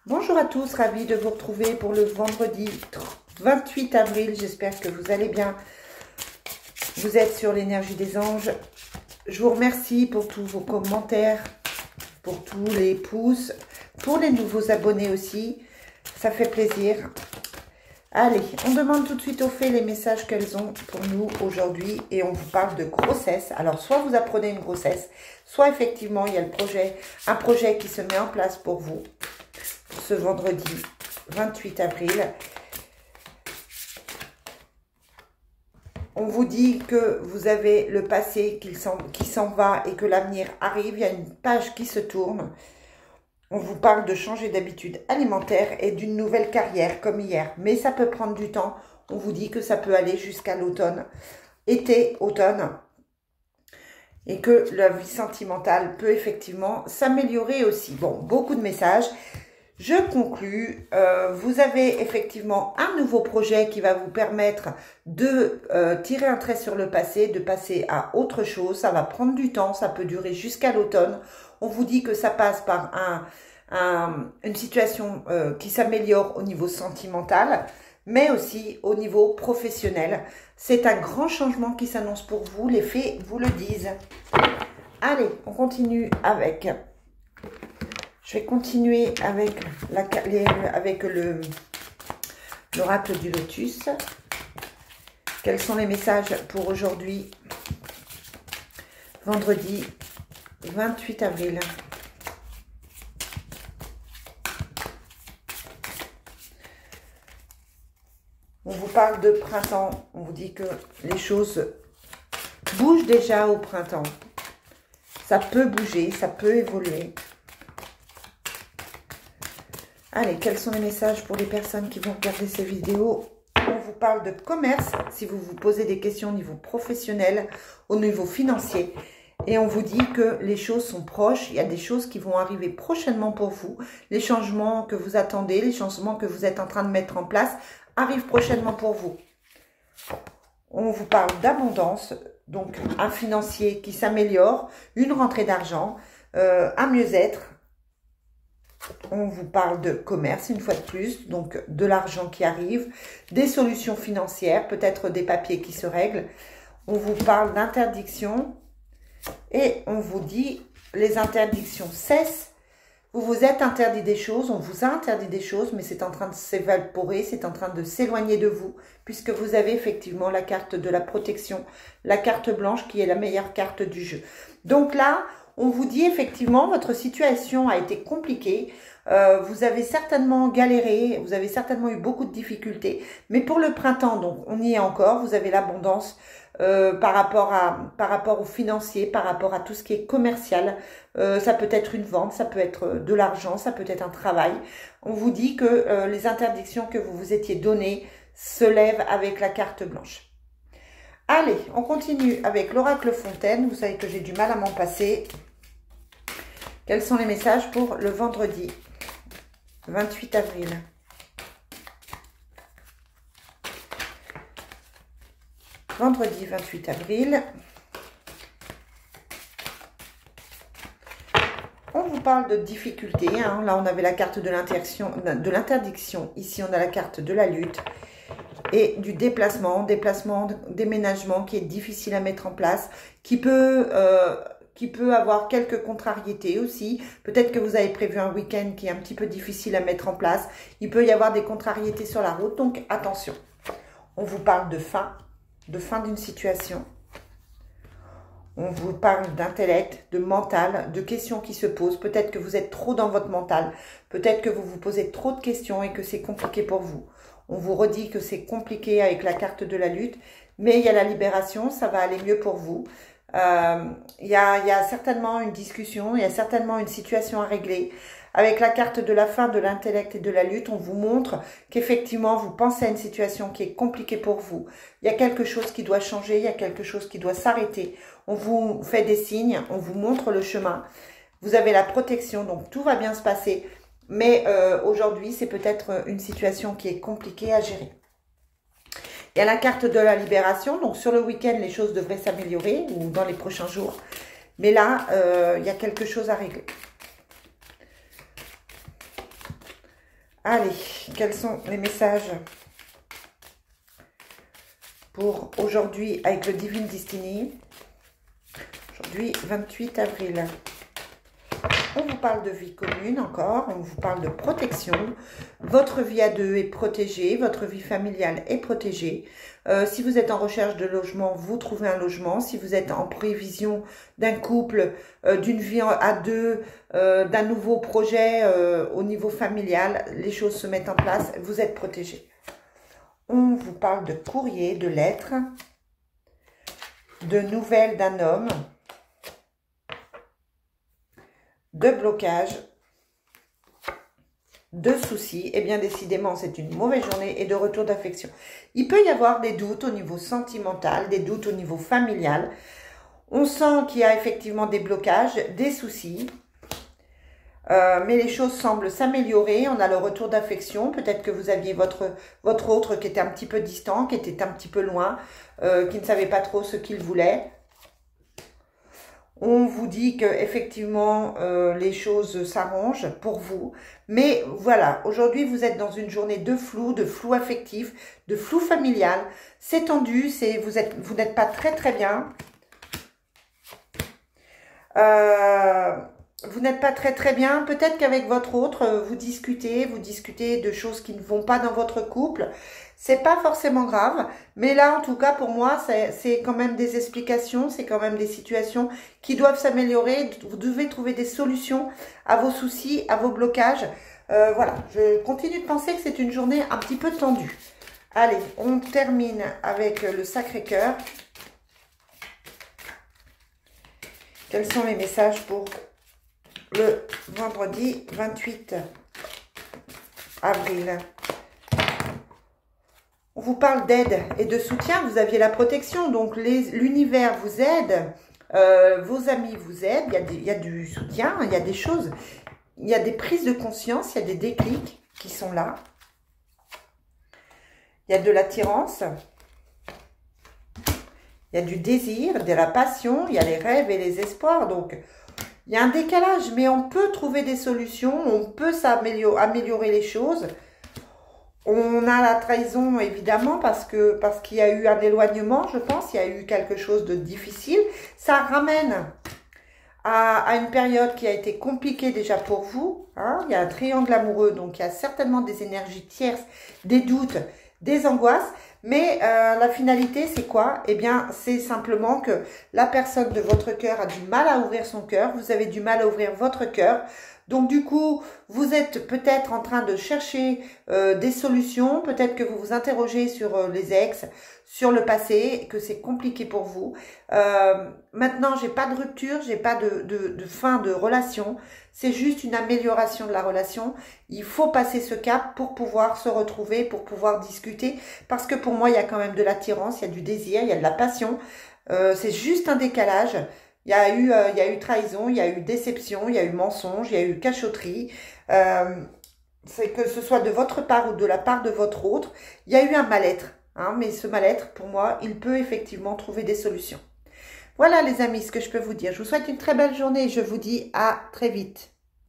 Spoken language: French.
Bonjour à tous, ravi de vous retrouver pour le vendredi 28 avril. J'espère que vous allez bien. Vous êtes sur l'énergie des anges. Je vous remercie pour tous vos commentaires, pour tous les pouces, pour les nouveaux abonnés aussi. Ça fait plaisir. Allez, on demande tout de suite aux fées les messages qu'elles ont pour nous aujourd'hui et on vous parle de grossesse. Alors, soit vous apprenez une grossesse, soit effectivement, il y a un projet qui se met en place pour vous ce vendredi 28 avril. On vous dit que vous avez le passé qui s'en va et que l'avenir arrive. Il y a une page qui se tourne. On vous parle de changer d'habitude alimentaire et d'une nouvelle carrière comme hier. Mais ça peut prendre du temps. On vous dit que ça peut aller jusqu'à l'automne, été, automne. Et que la vie sentimentale peut effectivement s'améliorer aussi. Bon, beaucoup de messages. Je conclus, vous avez effectivement un nouveau projet qui va vous permettre de tirer un trait sur le passé, de passer à autre chose. Ça va prendre du temps, ça peut durer jusqu'à l'automne. On vous dit que ça passe par une situation qui s'améliore au niveau sentimental, mais aussi au niveau professionnel. C'est un grand changement qui s'annonce pour vous, les fées vous le disent. Allez, on continue avec... Je vais continuer avec l'oracle du lotus. Quels sont les messages pour aujourd'hui, vendredi 28 avril? On vous parle de printemps. On vous dit que les choses bougent déjà au printemps. Ça peut bouger, ça peut évoluer. Allez, quels sont les messages pour les personnes qui vont regarder ces vidéos? On vous parle de commerce, si vous vous posez des questions au niveau professionnel, au niveau financier. Et on vous dit que les choses sont proches, il y a des choses qui vont arriver prochainement pour vous. Les changements que vous attendez, les changements que vous êtes en train de mettre en place arrivent prochainement pour vous. On vous parle d'abondance, donc un financier qui s'améliore, une rentrée d'argent, un mieux-être. On vous parle de commerce, une fois de plus, donc de l'argent qui arrive, des solutions financières, peut-être des papiers qui se règlent. On vous parle d'interdiction et on vous dit les interdictions cessent. Vous vous êtes interdit des choses, on vous a interdit des choses, mais c'est en train de s'évaporer, c'est en train de s'éloigner de vous, puisque vous avez effectivement la carte de la protection, la carte blanche qui est la meilleure carte du jeu. Donc là, on vous dit effectivement, votre situation a été compliquée, vous avez certainement galéré, vous avez certainement eu beaucoup de difficultés, mais pour le printemps, donc on y est encore, vous avez l'abondance par rapport aux financiers, par rapport à tout ce qui est commercial, ça peut être une vente, ça peut être de l'argent, ça peut être un travail. On vous dit que les interdictions que vous vous étiez données se lèvent avec la carte blanche. Allez, on continue avec l'oracle Fontaine. Vous savez que j'ai du mal à m'en passer. Quels sont les messages pour le vendredi 28 avril? Vendredi 28 avril. On vous parle de difficultés. Hein. Là, on avait la carte de l'interdiction. Ici, on a la carte de la lutte. Et du déplacement, déménagement qui est difficile à mettre en place, qui peut avoir quelques contrariétés aussi. Peut-être que vous avez prévu un week-end qui est un petit peu difficile à mettre en place. Il peut y avoir des contrariétés sur la route, donc attention. On vous parle de fin d'une situation. On vous parle d'intellect, de mental, de questions qui se posent. Peut-être que vous êtes trop dans votre mental. Peut-être que vous vous posez trop de questions et que c'est compliqué pour vous. On vous redit que c'est compliqué avec la carte de la lutte, mais il y a la libération, ça va aller mieux pour vous. Il y a certainement une discussion, il y a certainement une situation à régler. Avec la carte de la fin de l'intellect et de la lutte, on vous montre qu'effectivement, vous pensez à une situation qui est compliquée pour vous. Il y a quelque chose qui doit changer, il y a quelque chose qui doit s'arrêter. On vous fait des signes, on vous montre le chemin. Vous avez la protection, donc tout va bien se passer. Mais aujourd'hui, c'est peut-être une situation qui est compliquée à gérer. Il y a la carte de la libération. Donc, sur le week-end, les choses devraient s'améliorer ou dans les prochains jours. Mais là, il y a quelque chose à régler. Allez, quels sont les messages pour aujourd'hui avec le Divine Destiny? Aujourd'hui, 28 avril. On vous parle de vie commune encore, on vous parle de protection. Votre vie à deux est protégée, votre vie familiale est protégée. Si vous êtes en recherche de logement, vous trouvez un logement. Si vous êtes en prévision d'un couple, d'une vie à deux, d'un nouveau projet au niveau familial, les choses se mettent en place, vous êtes protégé. On vous parle de courrier, de lettres, de nouvelles d'un homme, de blocage, de soucis, et bien décidément c'est une mauvaise journée, et de retour d'affection. Il peut y avoir des doutes au niveau sentimental, des doutes au niveau familial. On sent qu'il y a effectivement des blocages, des soucis, mais les choses semblent s'améliorer. On a le retour d'affection. Peut-être que vous aviez votre autre qui était un petit peu distant, qui était un petit peu loin, qui ne savait pas trop ce qu'il voulait. On vous dit que effectivement les choses s'arrangent pour vous. Mais voilà, aujourd'hui vous êtes dans une journée de flou affectif, de flou familial. C'est tendu, vous n'êtes pas très bien. Vous n'êtes pas très bien. Peut-être qu'avec votre autre, vous discutez de choses qui ne vont pas dans votre couple. C'est pas forcément grave, mais là, en tout cas, pour moi, c'est quand même des explications, c'est quand même des situations qui doivent s'améliorer. Vous devez trouver des solutions à vos soucis, à vos blocages. Voilà, je continue de penser que c'est une journée un petit peu tendue. Allez, on termine avec le Sacré-Cœur. Quels sont les messages pour le vendredi 28 avril? On vous parle d'aide et de soutien. Vous aviez la protection, donc l'univers vous aide, vos amis vous aident, il y a du soutien, il y a des choses, il y a des prises de conscience, il y a des déclics qui sont là. Il y a de l'attirance, il y a du désir, de la passion, il y a les rêves et les espoirs. Donc, il y a un décalage, mais on peut trouver des solutions, on peut améliorer les choses. On a la trahison, évidemment, parce qu'il y a eu un éloignement, je pense. Il y a eu quelque chose de difficile. Ça ramène à une période qui a été compliquée déjà pour vous. Hein. Il y a un triangle amoureux, donc il y a certainement des énergies tierces, des doutes, des angoisses. Mais la finalité, c'est quoi? Eh bien, c'est simplement que la personne de votre cœur a du mal à ouvrir son cœur. Vous avez du mal à ouvrir votre cœur. Donc, du coup, vous êtes peut-être en train de chercher des solutions. Peut-être que vous vous interrogez sur les ex, sur le passé, que c'est compliqué pour vous. Maintenant, j'ai pas de rupture, j'ai pas de fin de relation. C'est juste une amélioration de la relation. Il faut passer ce cap pour pouvoir se retrouver, pour pouvoir discuter. Parce que pour moi, il y a quand même de l'attirance, il y a du désir, il y a de la passion. C'est juste un décalage. Il y a eu trahison, il y a eu déception, il y a eu mensonge, il y a eu cachotterie. C'est que ce soit de votre part ou de la part de votre autre, il y a eu un mal-être. Hein, mais ce mal-être, pour moi, il peut effectivement trouver des solutions. Voilà les amis, ce que je peux vous dire. Je vous souhaite une très belle journée et je vous dis à très vite.